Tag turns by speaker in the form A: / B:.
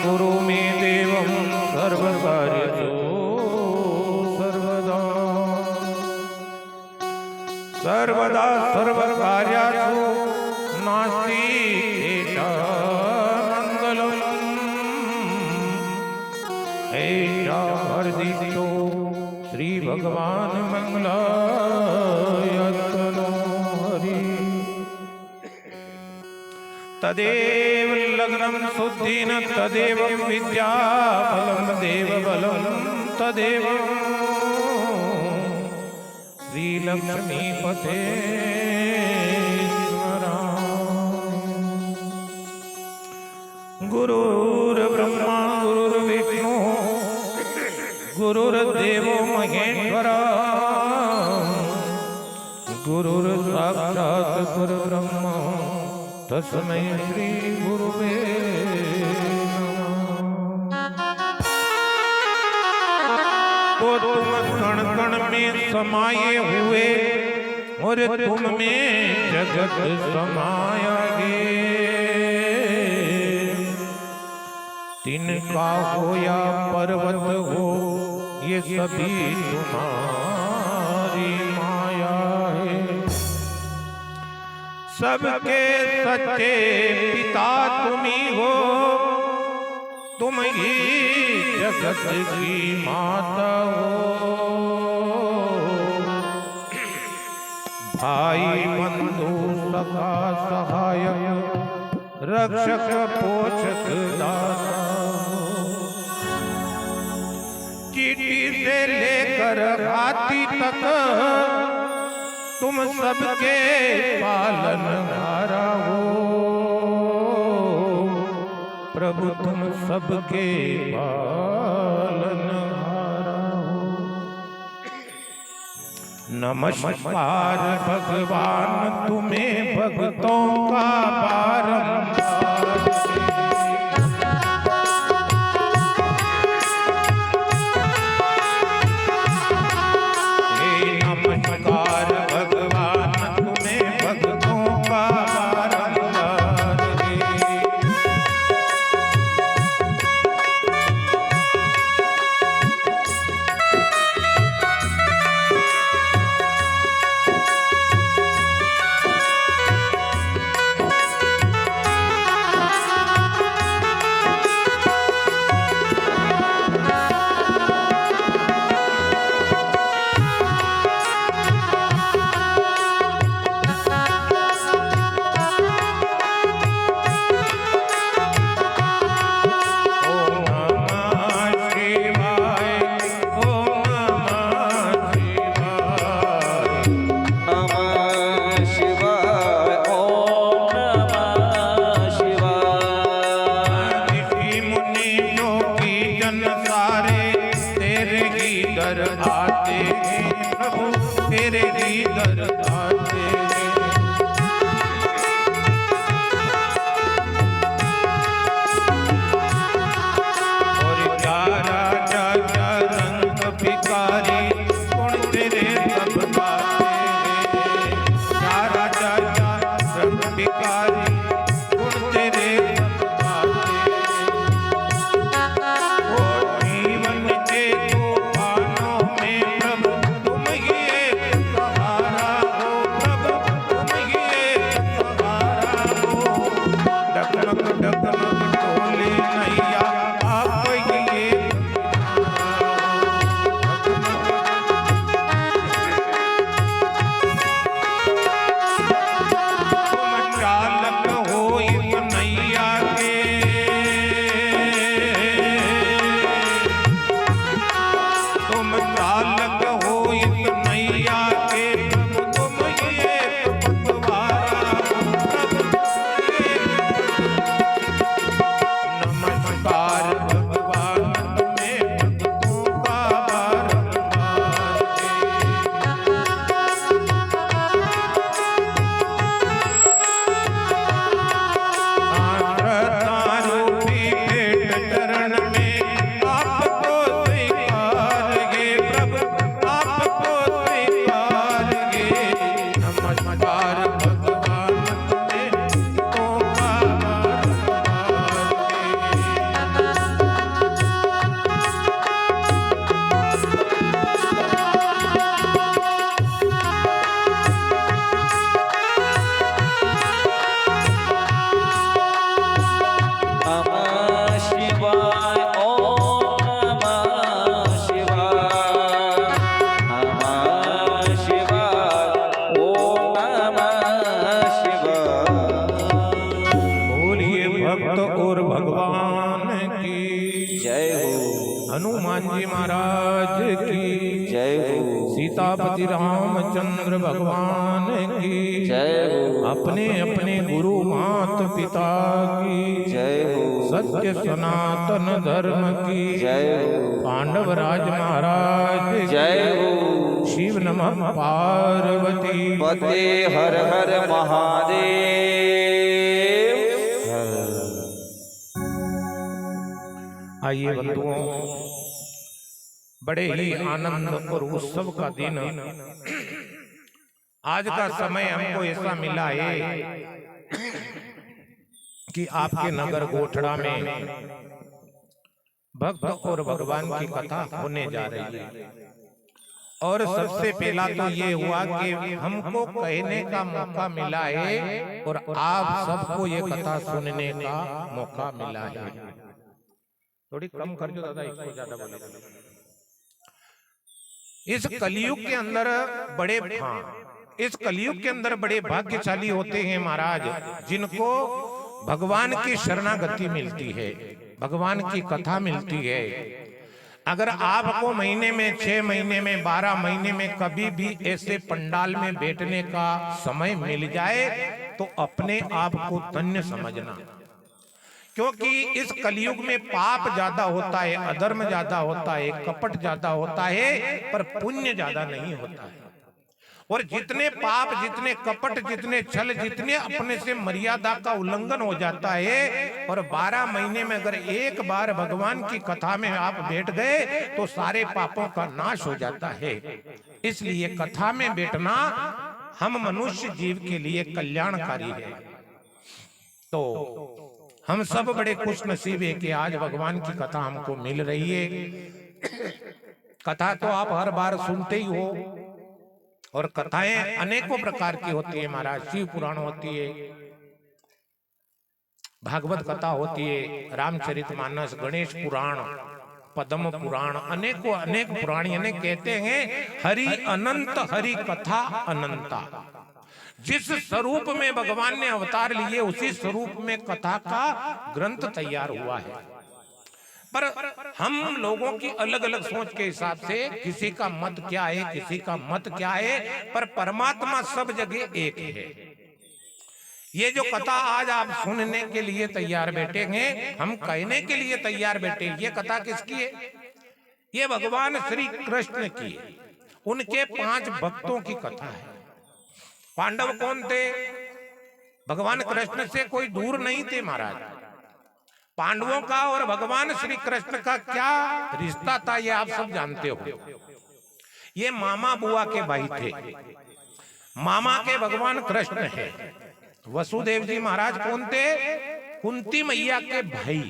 A: कुरु मे देवं सर्वकार्येषु सर्वदा सर्वदा सर्वकार्येषु नास्ति मंगलम् ऐसा हरदितो श्री भगवान मंगलायतनो हरि तदेव लग्नं शुद्धिन तदेव विद्या बलं देव बलं तदेव श्री लक्ष्मी पते गुरुर्ब्रह्मा गुरुर्विष्णु गुरुर्देवो महेश्वरा गुरुर्साक्षात् परब्रह्म तस्मै श्री गुरुवे नमः। तो तुम कण कण में समाये हुए और तुम में जगत समाया गे तिनका हो या पर्वत हो ये सभी तुम्हारी माया है सबके सच्चे पिता तुम्ही हो तुम ही जगत की माता हो भाई बंधु सखा सहायक रक्षक पोषक दाता चींटी से लेकर हाथी तक तुम सबके पालनहारा हो प्रभु तुम सबके पालनहारा हो नमस्कार भगवान तुम्हें भक्तों का बारंबार और भगवान की
B: जय हो।
A: हनुमान जी महाराज की
B: जय हो।
A: सीतापति रामचंद्र भगवान की
B: जय हो।
A: अपने अपने गुरु मात पिता की
B: जय हो।
A: सत्य सनातन धर्म की
B: जय हो।
A: पांडव राज महाराज की
B: जय हो।
A: शिव नमः पार्वती
B: पते हर हर महादेव।
A: आइए बंधुओं, बड़े ही आनंद और उत्सव का दिन आज का समय हमको ऐसा मिला है कि आपके नगर गोठड़ा में भक्त और भगवान की कथा होने जा रही है। और सबसे पहला तो ये हुआ कि हमको कहने का मौका मिला है और आप सबको ये कथा सुनने का मौका मिला है। थोड़ी कम कर दो दादा, इसको ज्यादा बोले। इस कलयुग के अंदर इस कलयुग के अंदर बड़े भाग्यशाली होते हैं महाराज, जिनको भगवान की शरणागति मिलती है, भगवान की कथा मिलती है। अगर आपको महीने में 6 महीने में 12 महीने में कभी भी ऐसे पंडाल में बैठने का समय मिल जाए तो अपने आप को धन्य समझना, क्योंकि इस कलयुग में पाप ज्यादा होता है, अधर्म ज्यादा होता है, कपट ज्यादा होता है, पर पुण्य ज्यादा नहीं होता है। और जितने पाप, जितने कपट, जितने छल, जितने अपने से मर्यादा का उल्लंघन हो जाता है, और 12 महीने में अगर एक बार भगवान की कथा में आप बैठ गए तो सारे पापों का नाश हो जाता है। इसलिए कथा में बैठना हम मनुष्य जीव के लिए कल्याणकारी है। तो हम सब बड़े खुश नसीब है कि आज भगवान की कथा हमको मिल रही है। कथा तो आप हर बार सुनते ही हो, और कथाएं अनेकों प्रकार की होती है महाराज। शिव पुराण होती है, भागवत कथा होती है, रामचरितमानस, गणेश पुराण, पद्म पुराण, अनेकों अनेक पुराण। यानी कहते हैं हरि अनंत, हरि कथा अनंता। जिस स्वरूप में भगवान ने अवतार लिए उसी स्वरूप में कथा का ग्रंथ तैयार हुआ है। पर हम लोगों की अलग अलग सोच के हिसाब से किसी का मत क्या है, किसी का मत क्या है, पर परमात्मा सब जगह एक है। ये जो कथा आज आप सुनने के लिए तैयार बैठेंगे, हम कहने के लिए तैयार बैठे, ये कथा किसकी है? ये भगवान श्री कृष्ण की है। उनके 5 भक्तों की कथा है। पांडव कौन थे? भगवान कृष्ण से कोई दूर नहीं थे महाराज। पांडवों का और भगवान श्री कृष्ण का क्या रिश्ता था ये आप सब जानते हो। ये मामा बुआ के भाई थे। मामा के भगवान कृष्ण है। वसुदेव जी महाराज कौन थे? कुंती मैया के भाई।